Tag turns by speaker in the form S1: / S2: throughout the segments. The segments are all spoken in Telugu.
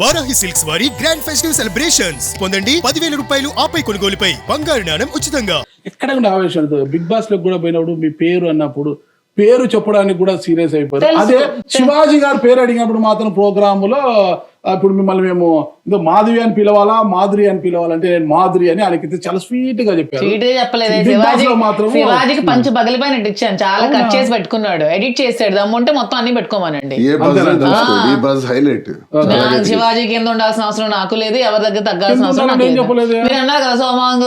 S1: వారాహి సిల్క్స్ వారి గ్రాండ్ ఫెస్టివ్ సెలబ్రేషన్స్ పొందండి 10,000 రూపాయలు ఆపై కొనుగోలుపై బంగారు నాణెం ఉచితంగా.
S2: ఎక్కడ కూడా ఆవేశం బిగ్ బాస్ లో కూడా పోయినప్పుడు మీ పేరు అన్నప్పుడు పేరు చెప్పడానికి కూడా సీరియస్ అయిపోయారు. అదే శివాజీ గారు పేరు అడిగినప్పుడు మాత్రం ప్రోగ్రామ్ లో ఇప్పుడు మిమ్మల్ని మేము ఏదో మాధవి అని పిలవాలా మాధురి అని పిలవాలంటే నేను మాధురి అని ఆయనకి చాలా స్వీట్ గా చెప్పారు.
S3: స్వీట్ గా చెప్పలేదు. శివాజీకి పంచి పగిలిపోయినట్టు ఇచ్చాను, చాలా కట్ చేసి పెట్టుకున్నాడు, ఎడిట్ చేసాడు. దమ్ముంటే మొత్తం అన్ని పెట్టుకోమనండి. శివాజీకి ఎంత ఉండాల్సిన అవసరం నాకు లేదు, ఎవరి దగ్గర తగ్గాల్సిన అవసరం నాకు లేదు. మీరు అన్నారు కదా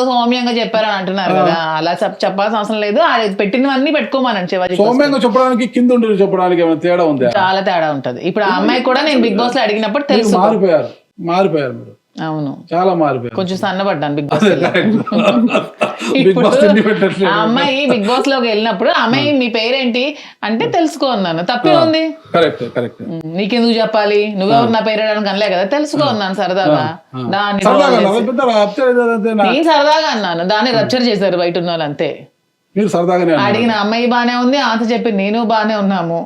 S3: సౌమ్యంగా చెప్పారని అంటున్నారు కదా, అలా చెప్పాల్సిన అవసరం లేదు. పెట్టినవన్నీ పెట్టుకోమనండి. శివాజీ
S2: సౌమ్యంగా చెప్పడానికి కింద ఉండి చెప్పడానికి ఏమైనా తేడా ఉంది? చాలా
S3: తేడా ఉంటది. ఇప్పుడు ఆ అమ్మాయి కూడా నేను బిగ్ బాస్ లో అడిగినప్పుడు తెలుసు,
S2: మారిపోయారు మీరు.
S3: అవును,
S2: చాలా మారిపోయారు.
S3: కొంచెం సన్నబడ్డాను బిగ్ బాస్. ఇప్పుడు ఆ అమ్మాయి బిగ్ బాస్ లోకి వెళ్ళినప్పుడు అమ్మాయి మీ పేరేంటి అంటే తెలుసుకో అన్నాను, తప్పే ఉంది. నీకెందుకు చెప్పాలి, నువ్వెవరు నా పేరు అనలే కదా, తెలుసుకో అన్నాను సరదాగా. దాన్ని నేను సరదాగా అన్నాను, దాన్ని రప్చర్ చేశారు బయట ఉన్న వాళ్ళు. అంతే.
S2: మీరు సరదాగానే
S3: అడిగిన అమ్మాయి బానే ఉంది, ఆన్సర్ చెప్పి నేను బానే ఉన్నాము.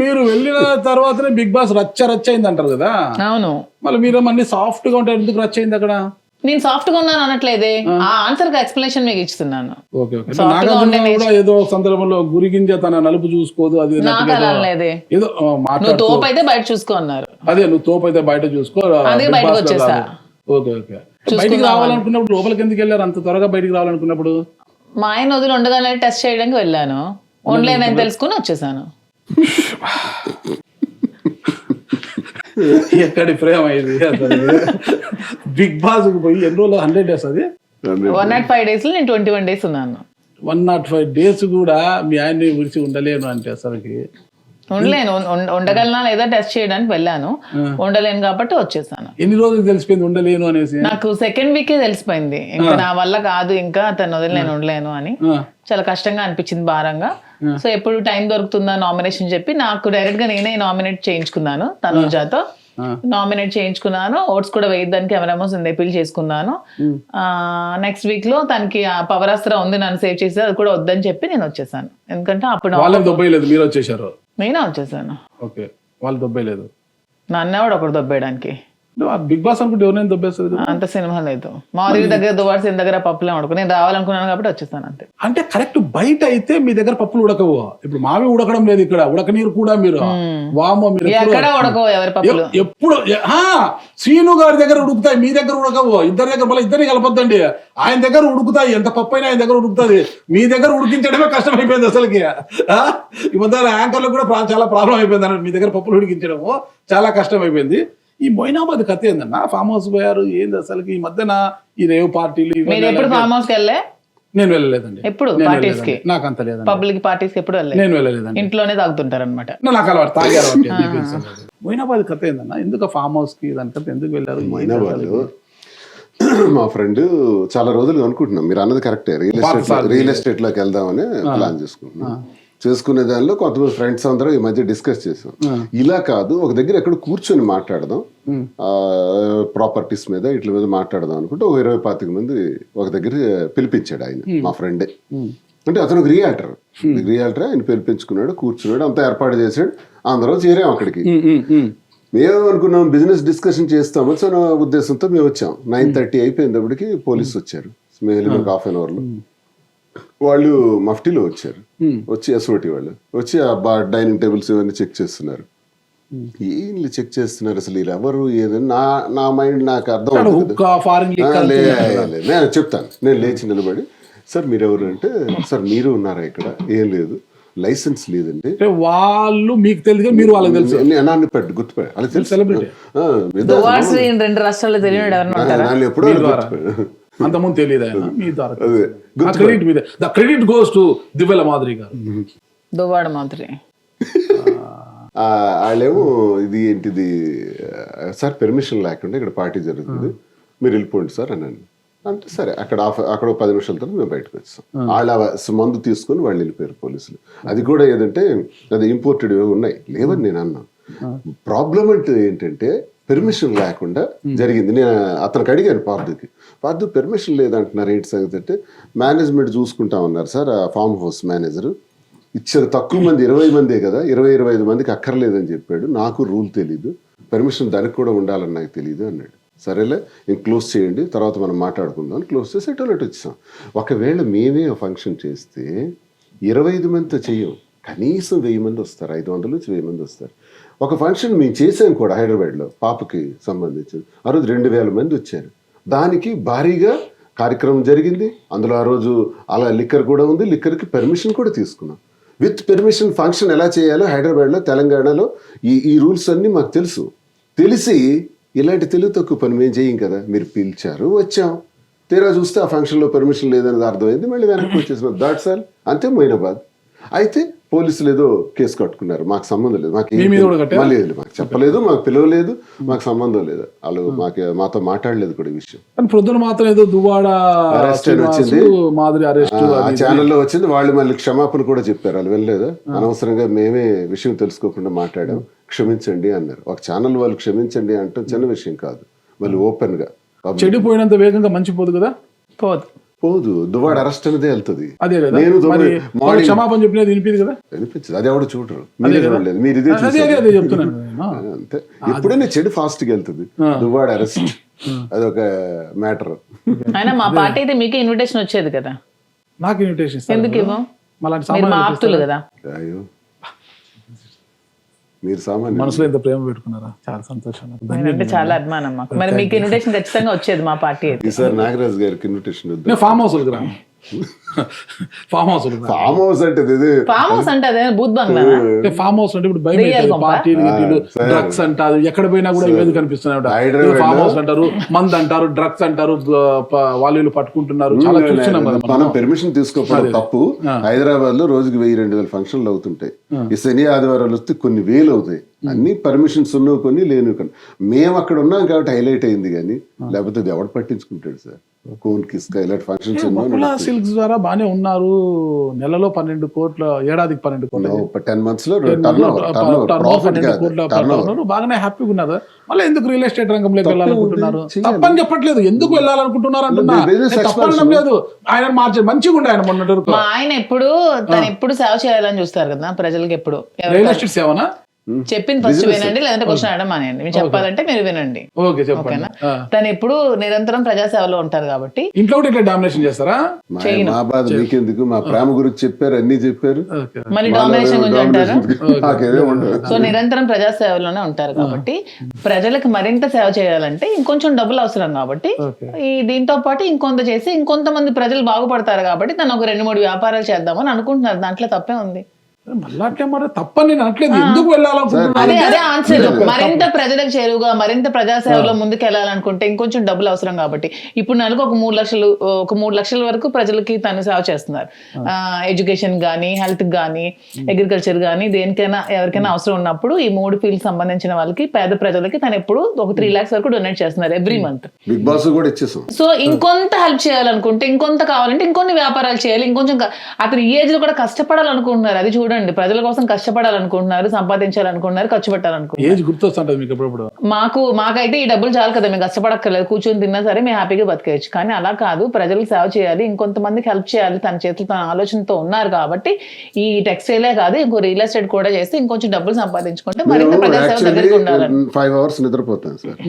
S2: మీరు వెళ్ళిన తర్వాతనే బిగ్ బాస్ రచ్చ అయింది అంటారు కదా.
S3: అవును,
S2: మళ్ళీ మీరు అన్ని సాఫ్ట్ గా ఉంటారు, ఎందుకు రచ్చ అయింది అక్కడ?
S3: నేను సాఫ్ట్ గా ఉన్నాను అనట్లేదే, ఆ ఆన్సర్ కి ఎక్స్ప్లెనేషన్ మీకు ఇస్తున్నాను.
S2: ఏదో సందర్భంలో గురిగింజ తన నలుపు చూసుకోదు, అది
S3: నాకు అలా లేదే.
S2: ఏదో
S3: నువ్వు తోపు అయితే బయట చూసుకో అన్నారు.
S2: అదే నువ్వు తోపు అయితే బయట చూసుకో,
S3: అదే బయటకు వచ్చేసా.
S2: Okay okay. బయటికి రావాలనుకున్నప్పుడు లోపలికి ఎందుకు వెళ్ళారు అంత త్వరగా? బయటికి రావాలనుకున్నప్పుడు
S3: మా ఆయన వదిలి ఉండగానే టెస్ట్ చేయడానికి వెళ్ళాను, ఉండలేనని తెలుసుకుని వచ్చేసాను.
S2: ఎక్కడి ప్రేమ ఇది బిగ్ బాస్ పోయి ఎన్ని రోజులు? 100 days. అది
S3: 105 days లో నేను 21 days ఉన్నాను.
S2: 105 days కూడా మీ ఆయన్ని విడిచి ఉండలేను అంటే అసలుకి
S3: ఉండలేను. ఉండగలనా లేదా టెస్ట్ చేయడానికి వెళ్ళాను, ఉండలేను కాబట్టి వచ్చేసాను.
S2: ఎన్ని రోజులు తెలిసిపోయింది ఉండలేను అనేసి?
S3: నాకు సెకండ్ వీకే తెలిసిపోయింది, ఇంకా నా వల్ల కాదు, ఇంకా తను వదిలి నేను ఉండలేను అని. చాలా కష్టంగా అనిపించింది, భారంగా. సో ఎప్పుడు టైం దొరుకుతుందా నామినేషన్ చెప్పి నాకు డైరెక్ట్ గా నేనే నామినేట్ చేయించుకున్నాను. తనుజాతో నామినేట్ చేయించుకున్నాను. ఓట్స్ కూడా వేయడానికి ఎవరేమో అపీల్ చేసుకున్నాను. నెక్స్ట్ వీక్ లో తనకి పవర్ అస్త్ర ఉంది, నన్ను సేవ్ చేసి అది కూడా వద్దని చెప్పి నేను వచ్చేసాను. ఎందుకంటే అప్పుడు నేనే వచ్చేసాను.
S2: వాళ్ళు దొబ్బేలేదు,
S3: నన్నేవాడు ఒకటి దొబ్బేయడానికి.
S2: బిగ్ బాస్ అనుకుంటే ఎవరైనా దొబ్బేస్తారు,
S3: అంత సినిమా లేదు. మాధురి దగ్గర దువార్సిన దగ్గర పప్పులే ఉడకు, నేను రావాలనుకున్నాను కాబట్టి వచ్చేసాను అంతే.
S2: అంటే కరెక్ట్. బయట అయితే మీ దగ్గర పప్పులు ఉడకవు, ఇప్పుడు మావి ఉడకడం లేదు, ఇక్కడ ఉడకనీరు కూడా మీరు వామో మీరు
S3: ఎక్కడ ఉడకవు ఎవరి పప్పులు.
S2: ఎప్పుడు శ్రీను గారి దగ్గర ఉడుకుతాయి, మీ దగ్గర ఉడకవు. ఇద్దరి దగ్గర మళ్ళీ ఇద్దరిని కలపొద్దండి. ఆయన దగ్గర ఉడుకుతాయి, ఎంత పప్పు అయినా ఆయన దగ్గర ఉడుకుతుంది, మీ దగ్గర ఉడికించడమే కష్టం అయిపోయింది అసలుకి. ఈ మధ్య యాంకర్లకు కూడా చాలా ప్రాబ్లం అయిపోయింది అన్నట్టు, మీ దగ్గర పప్పులు ఉడికించడము చాలా కష్టం అయిపోయింది. ఈ మొయినాబాద్ కథ ఏందన్నా? ఫామ్ హౌస్ పోయారు ఏంది అసలుకి? ఈ మధ్యన ఈ రేవ్ పార్టీలు
S3: ఫామ్ హౌస్
S2: నేను వెళ్ళలేదండి.
S3: ఎప్పుడు పార్టీస్ కి?
S2: నాకు అంత లేదు.
S3: పబ్లిక్ పార్టీస్ కి ఎప్పుడు
S2: నేను వెళ్ళలేదండి.
S3: ఇంట్లోనే తాగుతుంటారు అనమాట.
S2: నాకు అలవాటు, తాగారు. మొయినాబాద్ కథ ఏందన్నా? ఎందుకు ఫామ్ హౌస్ కి దాని కథ ఎందుకు వెళ్ళారు?
S4: మొయినాబాద్ మా ఫ్రెండ్ చాలా రోజులు అనుకుంటున్నాం, మీరు అన్నది కరెక్టే, రియల్ ఎస్టేట్ లోకి వెళ్దామని ప్లాన్ చేసుకుంటున్నాం. చేసుకునే దానిలో కొంతమంది ఫ్రెండ్స్ అందరూ ఈ మధ్య డిస్కస్ చేసాం, ఇలా కాదు ఒక దగ్గర ఎక్కడ కూర్చొని మాట్లాడదాం, ప్రాపర్టీస్ మీద ఇట్ల మీద మాట్లాడదాం అనుకుంటే ఒక 20-25 మంది ఒక దగ్గర పిలిపించాడు ఆయన, మా ఫ్రెండే. అంటే అతను రియల్టర్ ఆయన పిలిపించుకున్నాడు, కూర్చున్నాడు, అంతా ఏర్పాటు చేసాడు. అందరం చేరాం అక్కడికి. మేమేమనుకున్నాం బిజినెస్ డిస్కషన్ చేస్తాము సో ఉద్దేశంతో మేము వచ్చాం. 9:30 అయిపోయినప్పటికి పోలీసు వచ్చారు, మేము వెళ్ళిన ఒక 1/2 hour లో. వాళ్ళు మఫ్టీలో వచ్చారు, వచ్చి ఎస్ఓటి వాళ్ళు వచ్చి డైనింగ్ టేబుల్స్ ఇవన్నీ చెక్ చేస్తున్నారు. ఏం చెక్ చేస్తున్నారు అసలు వీళ్ళు ఎవరు ఏదైనా నా మైండ్ నాకు అర్థం నేను చెప్తాను. నేను లేచి నిలబడి, సార్ మీరెవరు అంటే, సార్ మీరు ఉన్నారా ఇక్కడ? ఏం లేదు, లైసెన్స్ లేదండి.
S2: వాళ్ళు మీకు తెలియదు, మీరు వాళ్ళకి తెలుసు.
S4: నన్ను పెట్టి గుర్తుపోయారు, వాళ్ళకి తెలుసు.
S2: ఎప్పుడో అంతకుముందు తెలియదు ఆయన. మీ ద్వారా క్రెడిట్ గోస్ టు దివ్యల మాధురి గారు.
S3: దువ్వాడ మాధురి
S4: వాళ్ళేమో ఇది ఏంటిది సార్ పెర్మిషన్ లేకుండా ఇక్కడ పార్టీ జరుగుతుంది, మీరు వెళ్ళిపోండి సార్ అన్నాను. అంటే సరే అక్కడ 10 నిమిషాల తర్వాత మేము బయటకు వచ్చాం. వాళ్ళ మందు తీసుకొని వాళ్ళు వెళ్ళిపోయారు పోలీసులు. అది కూడా ఏదంటే అది ఇంపోర్టెడ్ ఉన్నాయి లేవని నేను అన్నా. ప్రాబ్లం అంటే ఏంటంటే పెర్మిషన్ లేకుండా జరిగింది. నేను అతనికి అడిగాను పార్దు పెర్మిషన్ లేదంటున్నారు ఏంటి సంగతి అంటే, మేనేజ్మెంట్ చూసుకుంటా ఉన్నారు సార్, ఆ ఫామ్ హౌస్ మేనేజరు ఇచ్చారు, తక్కువ మంది 20 మందే కదా, 20-25 మందికి అక్కర్లేదని చెప్పాడు. నాకు రూల్ తెలీదు, పర్మిషన్ దానికి కూడా ఉండాలని నాకు తెలియదు అన్నాడు. సరేలే ఇంక క్లోజ్ చేయండి, తర్వాత మనం మాట్లాడుకుందాం అని క్లోజ్ చేసి ఎటోనట్టు వచ్చాం. ఒకవేళ మేమే ఫంక్షన్ చేస్తే 25 మందితో చెయ్యం, కనీసం 1000 మంది వస్తారు, 500 నుంచి 1000 మంది వస్తారు. ఒక ఫంక్షన్ మేము చేసాం కూడా హైదరాబాద్లో పాపకి సంబంధించి, ఆ రోజు 2000 మంది వచ్చారు. దానికి భారీగా కార్యక్రమం జరిగింది. అందులో ఆ రోజు అలా లిక్కర్ కూడా ఉంది, లిక్కర్కి పర్మిషన్ కూడా తీసుకున్నాం. విత్ పర్మిషన్ ఫంక్షన్ ఎలా చేయాలో హైదరాబాద్లో, తెలంగాణలో ఈ రూల్స్ అన్నీ మాకు తెలుసు. తెలిసి ఇలాంటి తెలుగు తక్కువ పని మేము చేయం కదా, మీరు పిలిచారు వచ్చాం, తీరా చూస్తే ఆ ఫంక్షన్లో పర్మిషన్ లేదనేది అర్థమైంది, మళ్ళీ వెనక్కి వచ్చేసినాం. దాట్స్ ఆల్, అంతే మొయినాబాద్. అయితే పోలీసులు ఏదో కేసు కట్టుకున్నారు, మాకు సంబంధం లేదు, మాకు లేదు, మాకు చెప్పలేదు, మాకు పిలవలేదు, మాకు సంబంధం లేదు, వాళ్ళు మాతో మాట్లాడలేదు కూడా ఈ విషయం.
S2: ప్రొద్దున మాత్రం ఏదో దువ్వాడ
S4: అరెస్ట్ అని వచ్చింది,
S2: మాదిరి అరెస్ట్
S4: ఆ ఛానల్లో వచ్చింది. వాళ్ళు మళ్ళీ క్షమాపణ కూడా చెప్పారు, వాళ్ళు వెళ్ళలేదు, అనవసరంగా మేమే విషయం తెలుసుకోకుండా మాట్లాడాం, క్షమించండి అన్నారు. ఒక ఛానల్ వాళ్ళు క్షమించండి అంటే చిన్న విషయం కాదు, మళ్ళీ ఓపెన్ గా.
S2: చెడిపోయినంత వేగంగా మంచి పోదు కదా,
S4: పోదు, దువ్వాడ అరెస్ట్ అనేది వెళ్తుంది.
S2: అదే కదా,
S4: నేను
S2: క్షమాపణ చెప్పినది వినిపింది కదా,
S4: వినిపించదు, అది ఎవడు చూడరు, మీరు చూడలేదు, మీరు ఇదే
S2: చెప్తున్నాను
S4: అంతే. ఎప్పుడైనా చెడు ఫాస్ట్ గా వెళ్తుంది, దువ్వాడ అరెస్ట్ అదొక మ్యాటర్.
S3: అయినా మా పార్టీ అయితే మీకు ఇన్విటేషన్ వచ్చేది కదా,
S2: నాకు ఇన్విటేషన్
S3: ఎందుకు ఇవ్వం? మీరు మా ఆప్తులు కదా.
S4: అయ్యో, మీరు సామాన్య
S2: మనసులో ఎంత ప్రేమ పెట్టుకున్నారా, చాలా సంతోషం.
S3: అంటే చాలా అభిమానం మాకు. మరి మీకు ఇన్విటేషన్ ఖచ్చితంగా వచ్చేది మా పార్టీ అయితే.
S4: ఈసారి నాగరాజు గారికి ఇన్విటేషన్ వద్దు.
S2: నేను ఫామ్ హౌస్ రా, ఫామ్ హౌస్
S4: ఫామ్ హౌస్ అంటే
S3: ఫామ్ హౌస్ అంటే అదే బూత్ బంగ్లా.
S2: ఫామ్ హౌస్ అంటే ఇప్పుడు భయం, పార్టీలు డ్రగ్స్ అంటారు, ఎక్కడ పోయినా కూడా ఇవేది కనిపిస్తున్నాయి. ఫామ్ హౌస్ అంటారు, మంద్ అంటారు, డ్రగ్స్ అంటారు, వాళ్ళు పట్టుకుంటున్నారు, చాలా చూస్తున్నాం కదా.
S4: మనం పెర్మిషన్ తీసుకోవడం తప్పు. హైదరాబాద్ లో రోజుకి 1000-2000 ఫంక్షన్లు అవుతుంటాయి. ఈ శని ఆదివారాలు వస్తే కొన్ని వేలు అవుతాయి. అన్ని పర్మిషన్స్ ఉన్నవి, కొన్ని లేని కొన్ని. మేము అక్కడ ఉన్నాం కాబట్టి హైలైట్ అయింది, కానీ లేకపోతే అది ఎవడు పట్టించుకుంటాడు సార్. కోన్ కిస్కా ఇలాంటి ఫంక్షన్స్
S2: సిల్క్స్ ద్వారా బానే ఉన్నారు. నెలలో 12 కోట్ల, ఏడాదికి 12 కోట్ల,
S4: 10 months లో
S2: బాగానే హ్యాపీగా ఉన్నారు. మళ్ళీ ఎందుకు రియల్ ఎస్టేట్ రంగంలోకి వెళ్ళాలనుకుంటున్నారు? తప్పని చెప్పట్లేదు, ఎందుకు వెళ్ళాలనుకుంటున్నారు అంటున్నా, తప్పనడం లేదు. ఆయన మార్చారు, మంచిగా ఉండే ఆయన మొన్నటి.
S3: మా ఆయన ఎప్పుడు సేవ చేయాలని చూస్తారు కదా ప్రజలకి. ఎప్పుడు
S2: రియల్ ఎస్టేట్ సేవనా
S3: చెప్పింది ఫస్ట్ వినండి, లేదంటే క్వశ్చన్ అడగడం మానేయండి. మీరు చెప్పాలంటే మీరు వినండి, ఓకేనా? తను ఎప్పుడు నిరంతరం ప్రజాసేవలో ఉంటారు కాబట్టి.
S2: ఇంట్లో ఇట్లా డామినేషన్ చేస్తారా?
S4: మా బాధ మీకెందుకు, మా ప్రేమ గురించి చెప్పారు, అన్ని చెప్పారు,
S3: మళ్ళీ డామినేషన్ గురించి అంటారు. సో నిరంతరం ప్రజాసేవలోనే ఉంటారు కాబట్టి ప్రజలకు మరింత సేవ చేయాలంటే ఇంకొంచెం డబ్బులు అవసరం కాబట్టి ఈ దీంతో పాటు ఇంకొంత చేసి ఇంకొంతమంది ప్రజలు బాగుపడతారు కాబట్టి తను ఒక 2-3 వ్యాపారాలు చేద్దామని అనుకుంటున్నారు. దాంట్లో తప్పే ఉంది.
S2: మరి తప్పని నేను అనట్లేదు, ఎందుకు వెళ్ళాలనుకుంటున్నారు?
S3: అదే ఆన్సర్. మరింత ప్రజలకు చేరువుగా, మరింత ప్రజాసేవలో ముందుకు వెళ్ళాలనుకుంటే ఇంకొంచెం డబ్బులు అవసరం కాబట్టి ఇప్పుడు నెలకు ఒక 3 లక్షల వరకు ప్రజలకి తను సేవ చేస్తున్నారు. ఎడ్యుకేషన్ గానీ, హెల్త్ గానీ, అగ్రికల్చర్ గానీ, దేనికైనా ఎవరికైనా అవసరం ఉన్నప్పుడు ఈ 3 ఫీల్డ్ సంబంధించిన వాళ్ళకి, పేద ప్రజలకి తను ఎప్పుడు ఒక 3 lakhs వరకు డొనేట్ చేస్తున్నారు ఎవ్రీ మంత్.
S4: బిగ్ బాస్ కూడా ఇచ్చేసాం.
S3: సో ఇంకొంత హెల్ప్ చేయాలనుకుంటే, ఇంకొంత కావాలంటే ఇంకొన్ని వ్యాపారాలు చేయాలి, ఇంకొంచెం అతను ఈ ఏజ్ లో కూడా కష్టపడాలనుకుంటున్నారు. అది చూడండి, ప్రజల కోసం కష్టపడాలనుకుంటున్నారు, సంపాదించాలనుకుంటున్నారు, ఖర్చు పెట్టాలనుకుంటున్నారు.
S2: ఏజ్ గుర్తొస్తుంటది మీకు ఎప్పుడప్పుడు?
S3: మాకైతే ఈ డబ్బులు చాలు కదా, మేము కష్టపడక్కర్లేదు, కూర్చొని తిన్నా సరే మేము హ్యాపీగా బతికేయచ్చు. కానీ అలా కాదు, ప్రజలకు సేవ చేయాలి, ఇంకొంతమందికి హెల్ప్ చేయాలి, తన చేతులు తన ఆలోచనతో ఉన్నారు కాబట్టి ఈ టెక్స్టైలే కాదు, ఇంకో రియల్ ఎస్టేట్ కూడా చేస్తే ఇంకొంచెం డబ్బులు సంపాదించుకుంటే మరింత ప్రజాసేవ దగ్గరికి ఉండాలి.
S4: 5 hours నిద్రపోతాను సార్,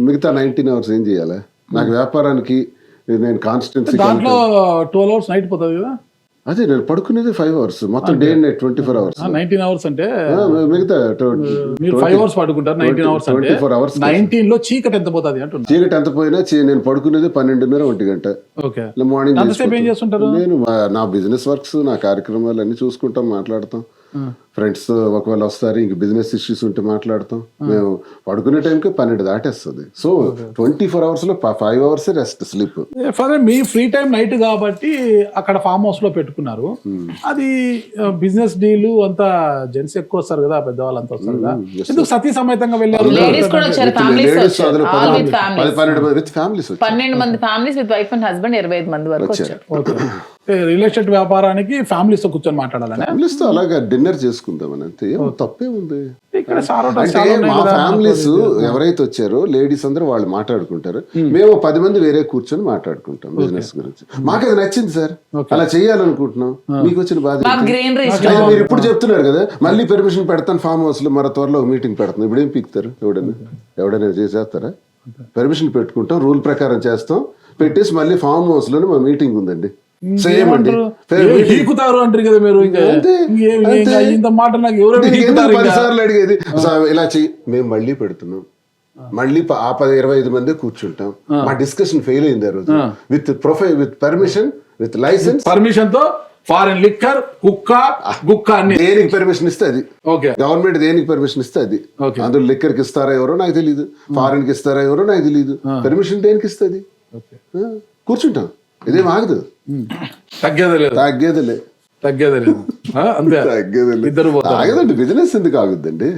S4: మిగతా 19 hours ఏం చేయాలి? నాకు వ్యాపారానికి నేను కాన్స్టెన్సీ
S2: దాంట్లో 12 hours నైట్ పోతుంది కదా.
S4: అదే నేను పడుకునేది 5 hours, మొత్తం day and night 24 hours.
S2: 19 hours అంటే
S4: మిగతా
S2: మీరు 5 hours పడుకుంటారు, 19 hours అంటే
S4: 24 hours.
S2: 19 లో చీకటి ఎంత పోతుంది అంటున్నా?
S4: చీకటి ఎంత పోయినా నేను పడుకునేది 12:30-1 గంట. మార్నింగ్
S2: ఏం చేస్తుంటారు?
S4: నేను నా బిజినెస్ వర్క్స్, నా కార్యక్రమాలు అన్ని చూసుకుంటాం, మాట్లాడతాం. ఫ్రెండ్స్ ఒకవేళ వస్తారు, ఇంక బిజినెస్ ఇష్యూస్ ఉంటే మాట్లాడతాం. మేము పడుకునే టైంకి 12 దాటేస్తుంది. సో 24 hours లో 5 hours రెస్ట్, స్లీప్.
S2: మీ ఫ్రీ టైం నైట్ కాబట్టి అక్కడ ఫామ్ హౌస్ లో పెట్టుకున్నారు. అది బిజినెస్ డీల్ అంతా జెంట్స్ ఎక్కువ వస్తారు కదా, పెద్దవాళ్ళంతా వస్తారు కదా, ఎందుకు సతీ సమేతంగా వెళ్ళారు?
S3: 12 మంది families with wife and husband 25 మంది వరకు వచ్చారు.
S2: రియల్ ఎస్టేట్ వ్యాపారానికి ఫ్యామిలీస్ తో కూర్చొని మాట్లాడాలని
S4: ఫ్యామిలీస్ తో అలాగా డిన్నర్ చేసుకుందామని అంతే, ఏం తప్పే ఉంది.
S2: ఇక్కడ సారోటా
S4: అంటే మా ఫ్యామిలీస్ ఎవరైతే వచ్చారో లేడీస్ అందరూ వాళ్ళు మాట్లాడుకుంటారు, మేము 10 మంది వేరే కూర్చొని మాట్లాడుకుంటాం బిజినెస్ గురించి. మాకు అది నచ్చింది సార్, అలా చేయాలనుకుంటున్నాం. మీకు వచ్చిన బాధ ఏంటి?
S3: గ్రీనరీ
S4: అదే మీరు ఇప్పుడు చెప్తున్నారు కదా, మళ్ళీ పెర్మిషన్ పెడతాను ఫామ్ హౌస్ లో, మరో త్వరలో మీటింగ్ పెడతాను. ఇప్పుడు ఏం పీకుతారు? ఎవడైనా చేసేస్తారా? పెర్మిషన్ పెట్టుకుంటాం, రూల్ ప్రకారం చేస్తాం, పెట్టేసి మళ్ళీ ఫామ్ హౌస్ లోనే మా మీటింగ్ ఉందండి. సేమ్ అండి,
S2: హీకుతారు అంటారు కదా మీరు. ఇంకా ఇంత మాట నాకు ఎవరైనా
S4: 10 సార్లు అడిగేది ఇలా చెయ్యి. మేము మళ్ళీ పెడుతున్నాం, మళ్ళీ 25 మంది కూర్చుంటాం. మా డిస్కషన్ ఫెయిల్ అయింది ఆ రోజు. With permission, with licence,
S2: permission తో ఫారెన్ లిక్కర్, గుక్క అన్ని
S4: దేనికి పర్మిషన్ ఇస్తే అది.
S2: ఓకే,
S4: గవర్నమెంట్ దేనికి పర్మిషన్ ఇస్తే అది. అందులో లిక్కర్ కి ఇస్తారా ఎవరో నాకు తెలియదు, ఫారెన్ కి ఇస్తారా ఎవరో నాకు తెలియదు. పర్మిషన్ దేనికి ఇస్తుంది? కూర్చుంటాం, ఇదేం ఆగదు.
S2: తగ్గేదే లేదు,
S4: తగ్గేదిలే,
S2: తగ్గేదే లేదు. అంతే,
S4: తగ్గేదిలే.
S2: ఇద్దరు
S4: ఆగదండి, బిజినెస్ ఎందుకు ఆగుద్దండి?